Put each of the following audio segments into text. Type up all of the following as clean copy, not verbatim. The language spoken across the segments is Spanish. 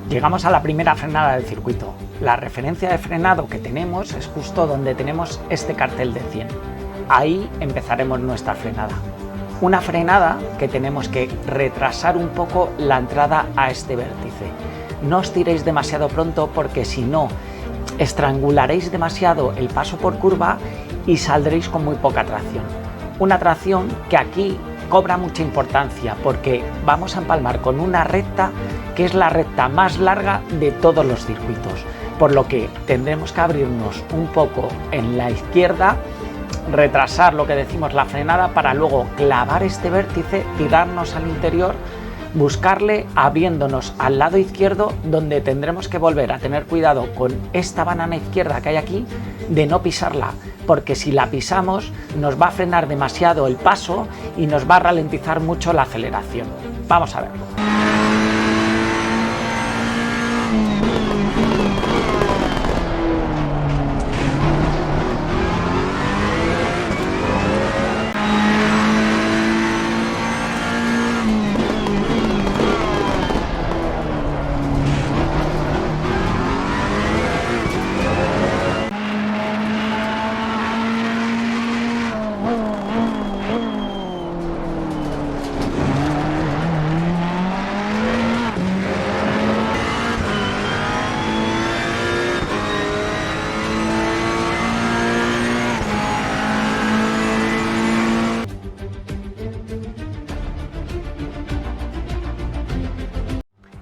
Llegamos a la primera frenada del circuito. La referencia de frenado que tenemos es justo donde tenemos este cartel de 100. Ahí empezaremos nuestra frenada. Una frenada que tenemos que retrasar un poco la entrada a este vértice. No os tiréis demasiado pronto porque si no, estrangularéis demasiado el paso por curva y saldréis con muy poca tracción. Una tracción que aquí cobra mucha importancia porque vamos a empalmar con una recta que es la recta más larga de todos los circuitos, por lo que tendremos que abrirnos un poco en la izquierda, retrasar lo que decimos la frenada para luego clavar este vértice, tirarnos al interior, buscarle abriéndonos al lado izquierdo, donde tendremos que volver a tener cuidado con esta banana izquierda que hay aquí de no pisarla, porque si la pisamos nos va a frenar demasiado el paso y nos va a ralentizar mucho la aceleración. Vamos a verlo.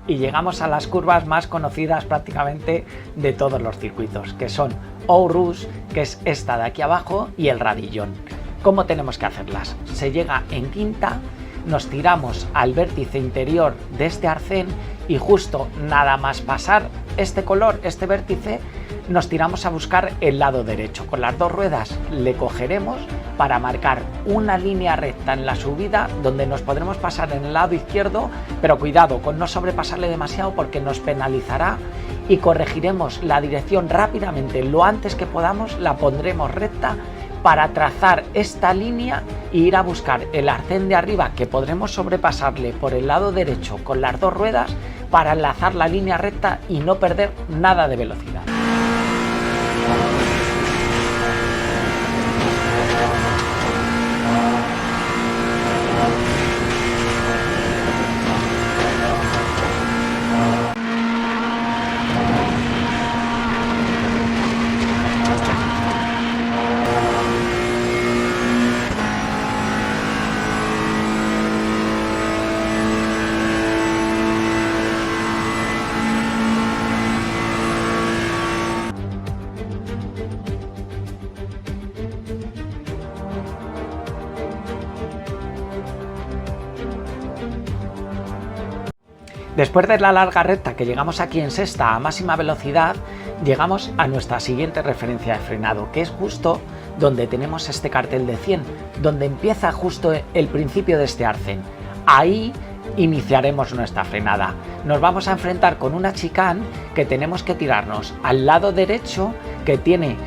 Y llegamos a las curvas más conocidas prácticamente de todos los circuitos, que son Eau Rouge, que es esta de aquí abajo, y el Radillon. ¿Cómo tenemos que hacerlas? Se llega en quinta, nos tiramos al vértice interior de este arcén y justo nada más pasar este color, este vértice, nos tiramos a buscar el lado derecho. Con las dos ruedas le cogeremos para marcar una línea recta en la subida donde nos podremos pasar en el lado izquierdo, pero cuidado con no sobrepasarle demasiado porque nos penalizará, y corregiremos la dirección rápidamente, lo antes que podamos la pondremos recta para trazar esta línea e ir a buscar el arcén de arriba que podremos sobrepasarle por el lado derecho con las dos ruedas para enlazar la línea recta y no perder nada de velocidad. Después de la larga recta que llegamos aquí en sexta a máxima velocidad, llegamos a nuestra siguiente referencia de frenado, que es justo donde tenemos este cartel de 100, donde empieza justo el principio de este arcén. Ahí iniciaremos nuestra frenada. Nos vamos a enfrentar con una chicane que tenemos que tirarnos al lado derecho, que tiene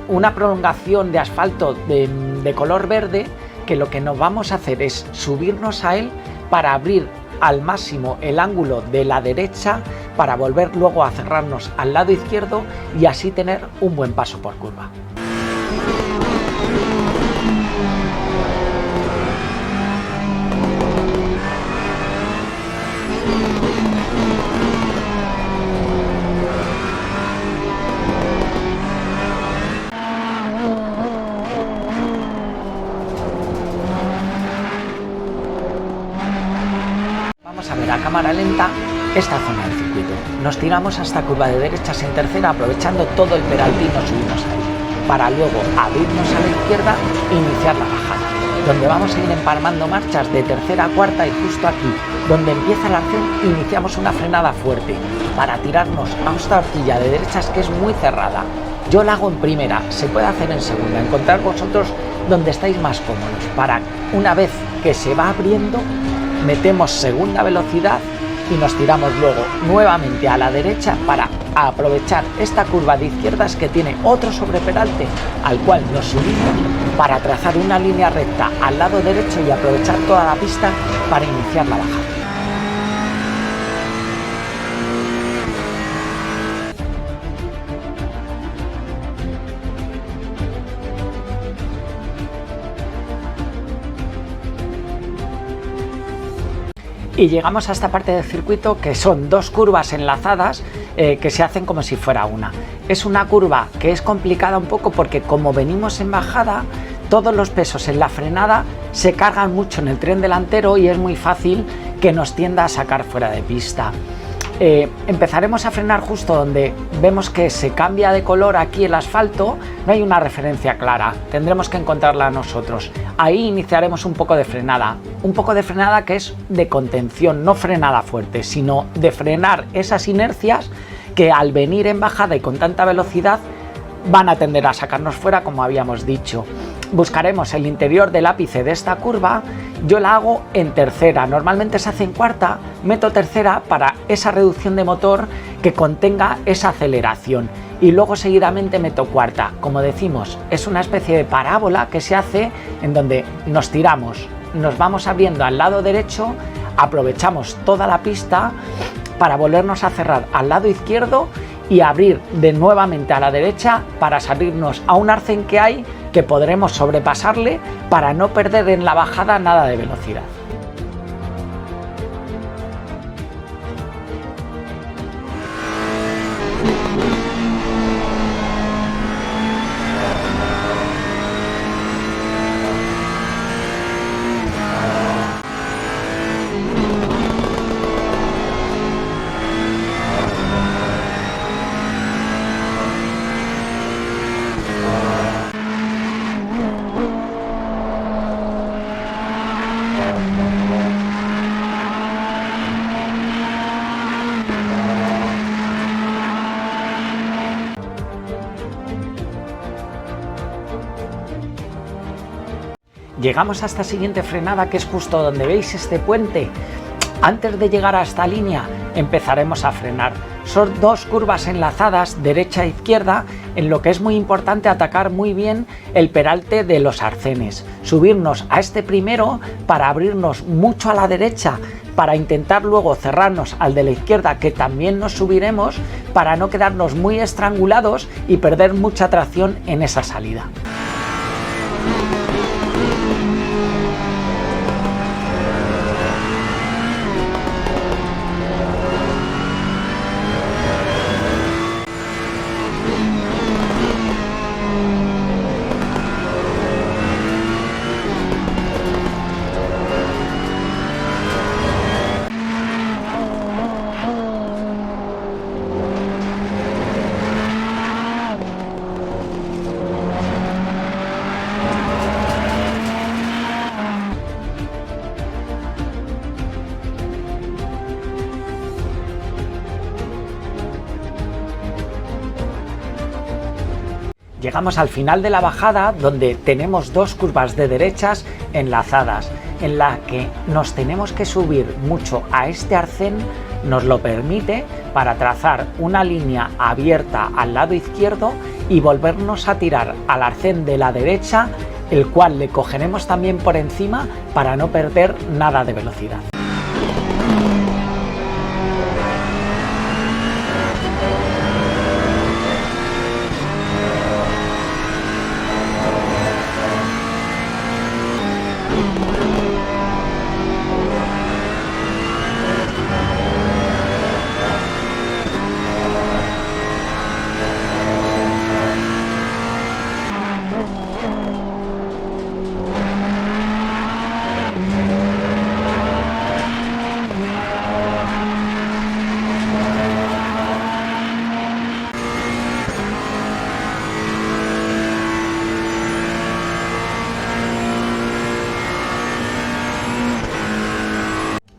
una prolongación de asfalto de color verde, que lo que nos vamos a hacer es subirnos a él para abrir al máximo el ángulo de la derecha para volver luego a cerrarnos al lado izquierdo y así tener un buen paso por curva. A cámara lenta esta zona del circuito. Nos tiramos hasta curva de derechas en tercera, aprovechando todo el peraltín y nos subimos ahí, para luego abrirnos a la izquierda e iniciar la bajada, donde vamos a ir empalmando marchas de tercera a cuarta, y justo aquí, donde empieza el arcén, iniciamos una frenada fuerte para tirarnos a esta horquilla de derechas que es muy cerrada. Yo la hago en primera, se puede hacer en segunda, encontrar vosotros donde estáis más cómodos, para una vez que se va abriendo metemos segunda velocidad y nos tiramos luego nuevamente a la derecha para aprovechar esta curva de izquierdas que tiene otro sobreperalte al cual nos subimos para trazar una línea recta al lado derecho y aprovechar toda la pista para iniciar la bajada. Y llegamos a esta parte del circuito que son dos curvas enlazadas que se hacen como si fuera una. Es una curva que es complicada un poco porque como venimos en bajada, todos los pesos en la frenada se cargan mucho en el tren delantero y es muy fácil que nos tienda a sacar fuera de pista. Empezaremos a frenar justo donde vemos que se cambia de color aquí el asfalto, no hay una referencia clara, tendremos que encontrarla nosotros. Ahí iniciaremos un poco de frenada que es de contención, no frenada fuerte, sino de frenar esas inercias que al venir en bajada y con tanta velocidad van a tender a sacarnos fuera, como habíamos dicho. Buscaremos el interior del ápice de esta curva, yo la hago en tercera, normalmente se hace en cuarta, meto tercera para esa reducción de motor que contenga esa aceleración y luego seguidamente meto cuarta. Como decimos, es una especie de parábola que se hace en donde nos tiramos, nos vamos abriendo al lado derecho, aprovechamos toda la pista para volvernos a cerrar al lado izquierdo y abrir de nuevamente a la derecha para salirnos a un arcén que hay que podremos sobrepasarle para no perder en la bajada nada de velocidad. Llegamos a esta siguiente frenada que es justo donde veis este puente. Antes de llegar a esta línea empezaremos a frenar. Son dos curvas enlazadas, derecha e izquierda, en lo que es muy importante atacar muy bien el peralte de los arcenes. Subirnos a este primero para abrirnos mucho a la derecha, para intentar luego cerrarnos al de la izquierda, que también nos subiremos, para no quedarnos muy estrangulados y perder mucha tracción en esa salida. Llegamos al final de la bajada donde tenemos dos curvas de derechas enlazadas, en la que nos tenemos que subir mucho a este arcén, nos lo permite para trazar una línea abierta al lado izquierdo y volvernos a tirar al arcén de la derecha, el cual le cogeremos también por encima para no perder nada de velocidad.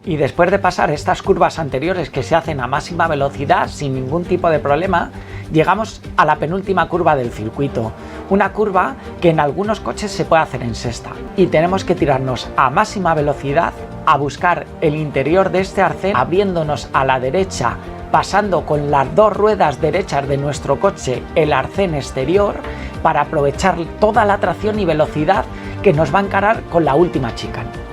Y después de pasar estas curvas anteriores que se hacen a máxima velocidad sin ningún tipo de problema, llegamos a la penúltima curva del circuito. Una curva que en algunos coches se puede hacer en sexta. Y tenemos que tirarnos a máxima velocidad a buscar el interior de este arcén, abriéndonos a la derecha, pasando con las dos ruedas derechas de nuestro coche el arcén exterior para aprovechar toda la tracción y velocidad que nos va a encarar con la última chicane.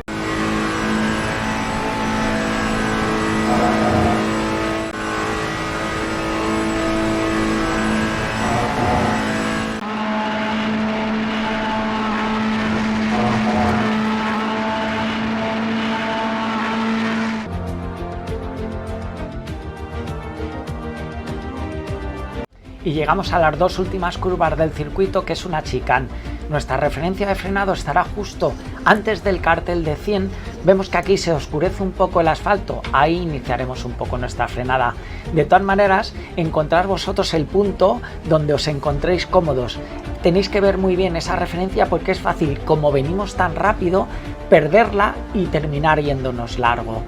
y llegamos a las dos últimas curvas del circuito, que es una chicane. Nuestra referencia de frenado estará justo antes del cartel de 100. Vemos que aquí se oscurece un poco el asfalto, ahí iniciaremos un poco nuestra frenada. De todas maneras, encontrad vosotros el punto donde os encontréis cómodos. Tenéis que ver muy bien esa referencia porque es fácil, como venimos tan rápido, perderla y terminar yéndonos largo.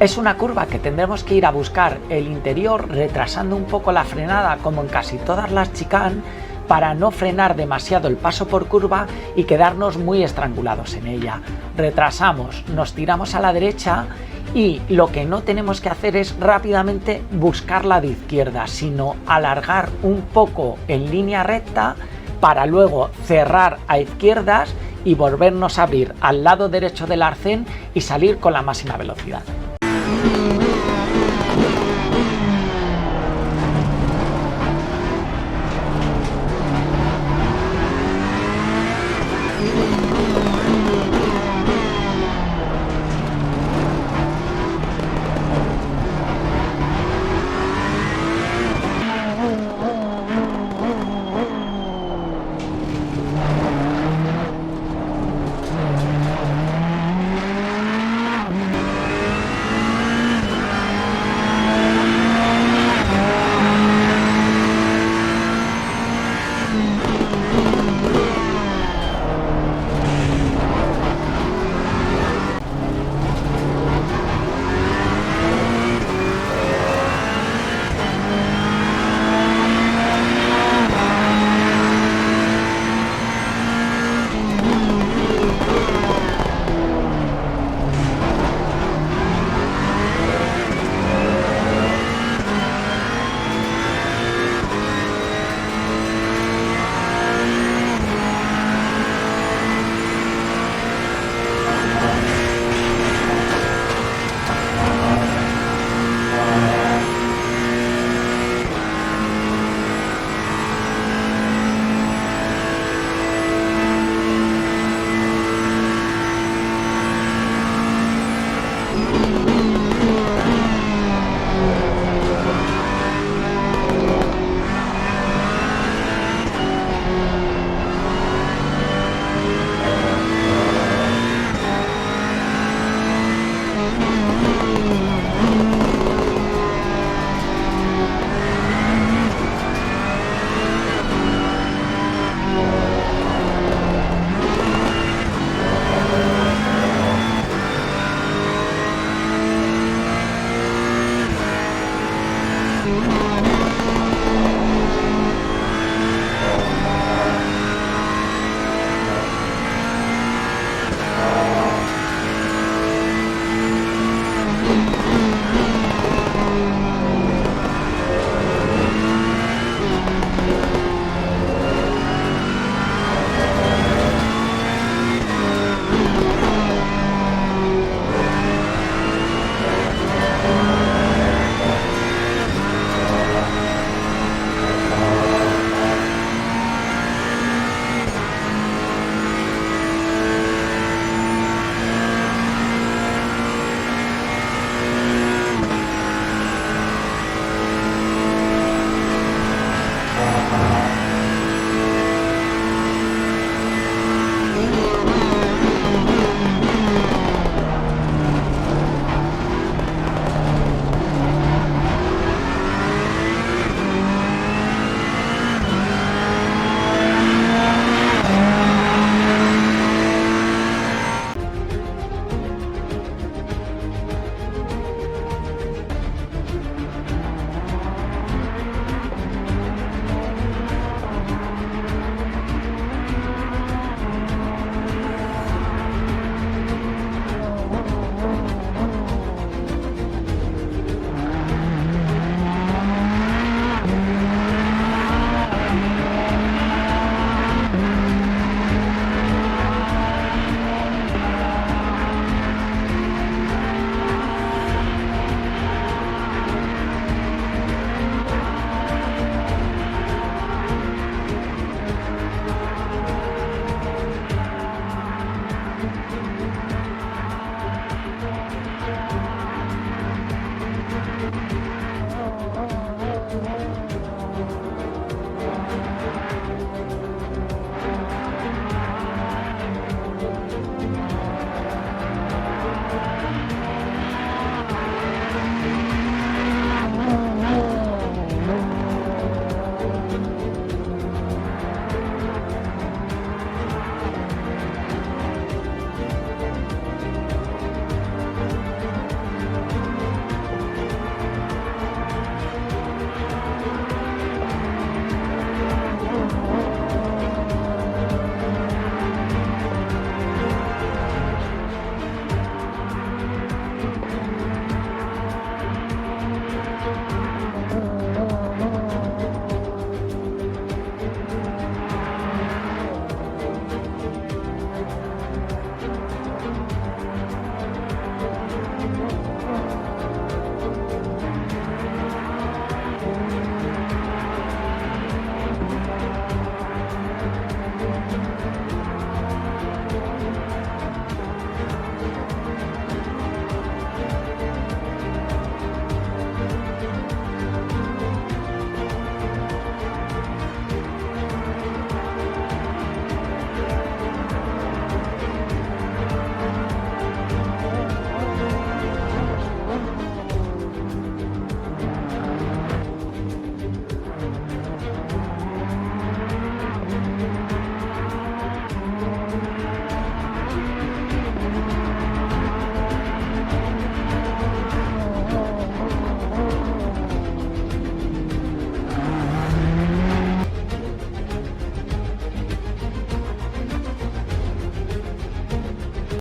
Es una curva que tendremos que ir a buscar el interior retrasando un poco la frenada, como en casi todas las chicanes, para no frenar demasiado el paso por curva y quedarnos muy estrangulados en ella. Retrasamos, nos tiramos a la derecha y lo que no tenemos que hacer es rápidamente buscar la de izquierda, sino alargar un poco en línea recta para luego cerrar a izquierdas y volvernos a abrir al lado derecho del arcén y salir con la máxima velocidad.